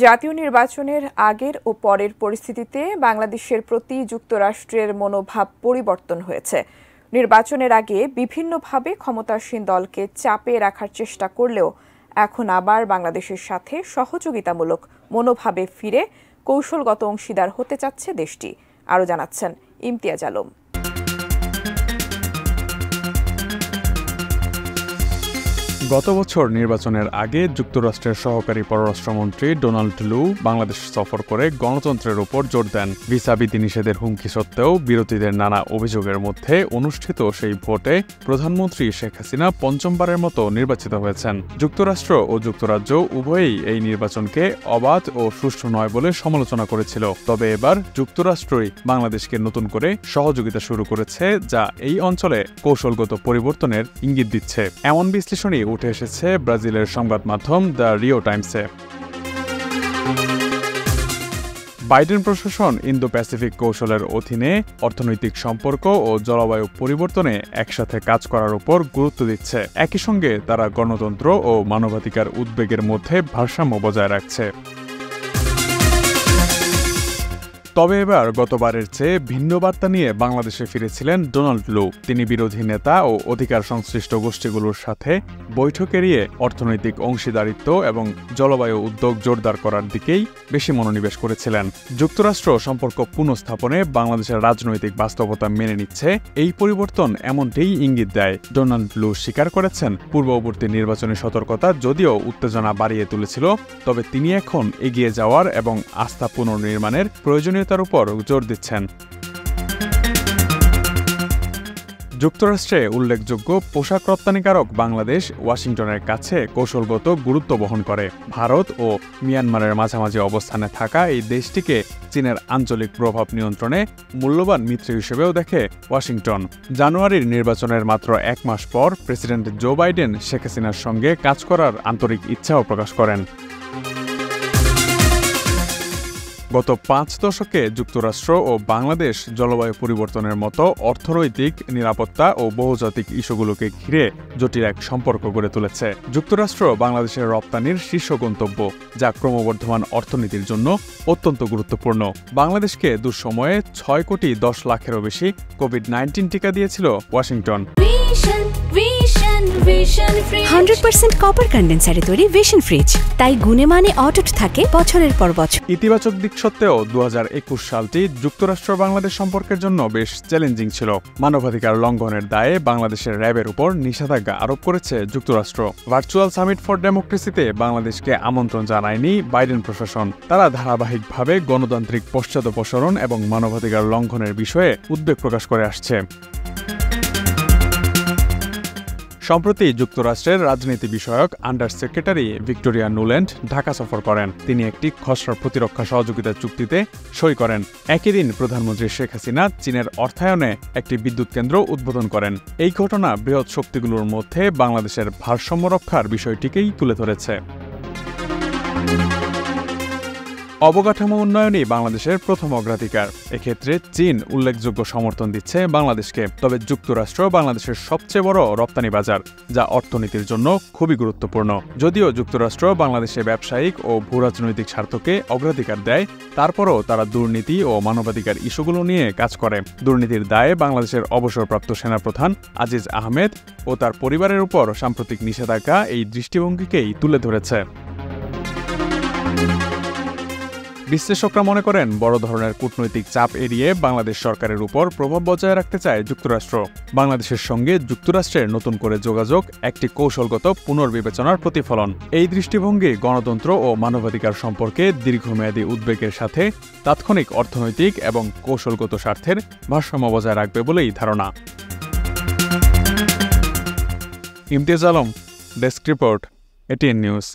জাতীয় নির্বাচনের আগের ও পরের পরিস্থিতিতে বাংলাদেশের প্রতি যুক্তরাষ্ট্রের মনোভাব পরিবর্তন হয়েছে। নির্বাচনের আগে বিভিন্নভাবে ক্ষমতাসীন দলকে চাপে রাখার চেষ্টা করলেও এখন আবার বাংলাদেশের সাথে সহযোগিতামূলক মনোভাবে ফিরে কৌশলগত অংশীদার হতে চাচ্ছে দেশটি। আরও জানাচ্ছেন ইমতিয়াজ আলম। গত বছর নির্বাচনের আগে যুক্তরাষ্ট্রের সহকারী পররাষ্ট্রমন্ত্রী ডোনাল্ড লু বাংলাদেশ সফর করে গণতন্ত্রের উপর জোর দেন। ভিসা বিধিনিষেধের হুমকি সত্ত্বেও বিরোধীদের নানা অভিযোগের মধ্যে অনুষ্ঠিত সেই ভোটে প্রধানমন্ত্রী শেখ হাসিনা পঞ্চমবারের মতো নির্বাচিত হয়েছেন। যুক্তরাষ্ট্র ও যুক্তরাজ্য উভয়েই এই নির্বাচনকে অবাধ ও সুষ্ঠু নয় বলে সমালোচনা করেছিল। তবে এবার যুক্তরাষ্ট্রই বাংলাদেশকে নতুন করে সহযোগিতা শুরু করেছে, যা এই অঞ্চলে কৌশলগত পরিবর্তনের ইঙ্গিত দিচ্ছে। এমন বিশ্লেষণই উঠে এসেছে ব্রাজিলের সংবাদ মাধ্যম দ্য রিও টাইমসে। বাইডেন প্রশাসন ইন্দো প্যাসিফিক কৌশলের অধীনে অর্থনৈতিক সম্পর্ক ও জলবায়ু পরিবর্তনে একসাথে কাজ করার উপর গুরুত্ব দিচ্ছে। একই সঙ্গে তারা গণতন্ত্র ও মানবাধিকার উদ্বেগের মধ্যে ভারসাম্য বজায় রাখছে। তবে এবার গতবারের চেয়ে ভিন্ন বার্তা নিয়ে বাংলাদেশে ফিরেছিলেন ডোনাল্ড লু। তিনি বিরোধী নেতা ও অধিকার সংশ্লিষ্ট গোষ্ঠীগুলোর সাথে বৈঠক এড়িয়ে অর্থনৈতিক অংশীদারিত্ব এবং জলবায়ু উদ্যোগ জোরদার করার দিকেই বেশি মনোনিবেশ করেছিলেন। যুক্তরাষ্ট্র সম্পর্ক পুনঃস্থাপনে বাংলাদেশের রাজনৈতিক বাস্তবতা মেনে নিচ্ছে, এই পরিবর্তন এমনটাই ইঙ্গিত দেয়। ডোনাল্ড লু স্বীকার করেছেন, পূর্ববর্তী নির্বাচনী সতর্কতা যদিও উত্তেজনা বাড়িয়ে তুলেছিল, তবে তিনি এখন এগিয়ে যাওয়ার এবং আস্থা পুনর্নির্মাণের প্রয়োজনীয় তার উপর জোর দিচ্ছেন। যুক্তরাষ্ট্রে উল্লেখযোগ্য পোশাক রপ্তানিকারক বাংলাদেশ ওয়াশিংটনের কাছে কৌশলগত গুরুত্ব বহন করে। ভারত ও মিয়ানমারের মাঝামাঝি অবস্থানে থাকা এই দেশটিকে চীনের আঞ্চলিক প্রভাব নিয়ন্ত্রণে মূল্যবান মিত্র হিসেবেও দেখে ওয়াশিংটন। জানুয়ারির নির্বাচনের মাত্র এক মাস পর প্রেসিডেন্ট জো বাইডেন শেখ হাসিনার সঙ্গে কাজ করার আন্তরিক ইচ্ছাও প্রকাশ করেন। গত 5 দশকে যুক্তরাষ্ট্র ও বাংলাদেশ জলবায়ু পরিবর্তনের মতো অর্থনৈতিক, নিরাপত্তা ও বহুজাতিক ইস্যুগুলোকে ঘিরে জটিল এক সম্পর্ক গড়ে তুলেছে। যুক্তরাষ্ট্র বাংলাদেশের রপ্তানির শীর্ষ গন্তব্য, যা ক্রমবর্ধমান অর্থনীতির জন্য অত্যন্ত গুরুত্বপূর্ণ। বাংলাদেশকে দুঃসময়ে 6,10,00,000-এরও বেশি কোভিড-19 টিকা দিয়েছিল ওয়াশিংটন। 100% কপার কন্ডেন্সারে তৈরি ভিশন ফ্রিজ, তাই গুণে মানে অটুট থাকে বছরের পর বছর। ইতিবাচক দিক সত্ত্বেও 2021 সালটি যুক্তরাষ্ট্র বাংলাদেশ সম্পর্কের জন্য বেশ চ্যালেঞ্জিং ছিল। মানবাধিকার লঙ্ঘনের দায়ে বাংলাদেশের র্যাবের উপর নিষেধাজ্ঞা আরোপ করেছে যুক্তরাষ্ট্র। ভার্চুয়াল সামিট ফর ডেমোক্রেসিতে বাংলাদেশকে আমন্ত্রণ জানায়নি বাইডেন প্রশাসন। তারা ধারাবাহিকভাবে গণতান্ত্রিক পশ্চাদপসরণ এবং মানবাধিকার লঙ্ঘনের বিষয়ে উদ্বেগ প্রকাশ করে আসছে। সম্প্রতি যুক্তরাষ্ট্রের রাজনীতি বিষয়ক under secretary Victoria Nuland Dhaka সফর করেন। তিনি একটি খসড়া প্রতিরক্ষা সহযোগিতা চুক্তিতে সই করেন। একই দিন প্রধানমন্ত্রী শেখ হাসিনা চীনের অর্থায়নে একটি বিদ্যুৎ কেন্দ্র উদ্বোধন করেন। এই ঘটনা বৃহৎ শক্তিগুলোর মধ্যে বাংলাদেশের ভারসাম্য রক্ষার বিষয়টিকেই তুলে ধরেছে। অবকাঠামো উন্নয়নই বাংলাদেশের প্রথম অগ্রাধিকার। এক্ষেত্রে চীন উল্লেখযোগ্য সমর্থন দিচ্ছে বাংলাদেশকে। তবে যুক্তরাষ্ট্র বাংলাদেশের সবচেয়ে বড় রপ্তানি বাজার, যা অর্থনীতির জন্য খুবই গুরুত্বপূর্ণ। যদিও যুক্তরাষ্ট্র বাংলাদেশে ব্যবসায়িক ও ভূরাজনৈতিক স্বার্থকে অগ্রাধিকার দেয়, তারপরও তারা দুর্নীতি ও মানবাধিকার ইস্যুগুলো নিয়ে কাজ করে। দুর্নীতির দায়ে বাংলাদেশের অবসরপ্রাপ্ত সেনাপ্রধান আজিজ আহমেদ ও তার পরিবারের উপর সাম্প্রতিক নিষেধাজ্ঞা এই দৃষ্টিভঙ্গিকেই তুলে ধরেছে। বিশ্লেষকরা মনে করেন, বড় ধরনের কূটনৈতিক চাপ এড়িয়ে বাংলাদেশ সরকারের উপর প্রভাব বজায় রাখতে চায় যুক্তরাষ্ট্র। বাংলাদেশের সঙ্গে যুক্তরাষ্ট্রের নতুন করে যোগাযোগ একটি কৌশলগত পুনর্বিবেচনার প্রতিফলন। এই দৃষ্টিভঙ্গি গণতন্ত্র ও মানবাধিকার সম্পর্কে দীর্ঘমেয়াদী উদ্বেগের সাথে তাৎক্ষণিক অর্থনৈতিক এবং কৌশলগত স্বার্থের ভারসাম্য বজায় রাখবে বলেই ধারণা। Imtiaz Alam, desk report, ATN news.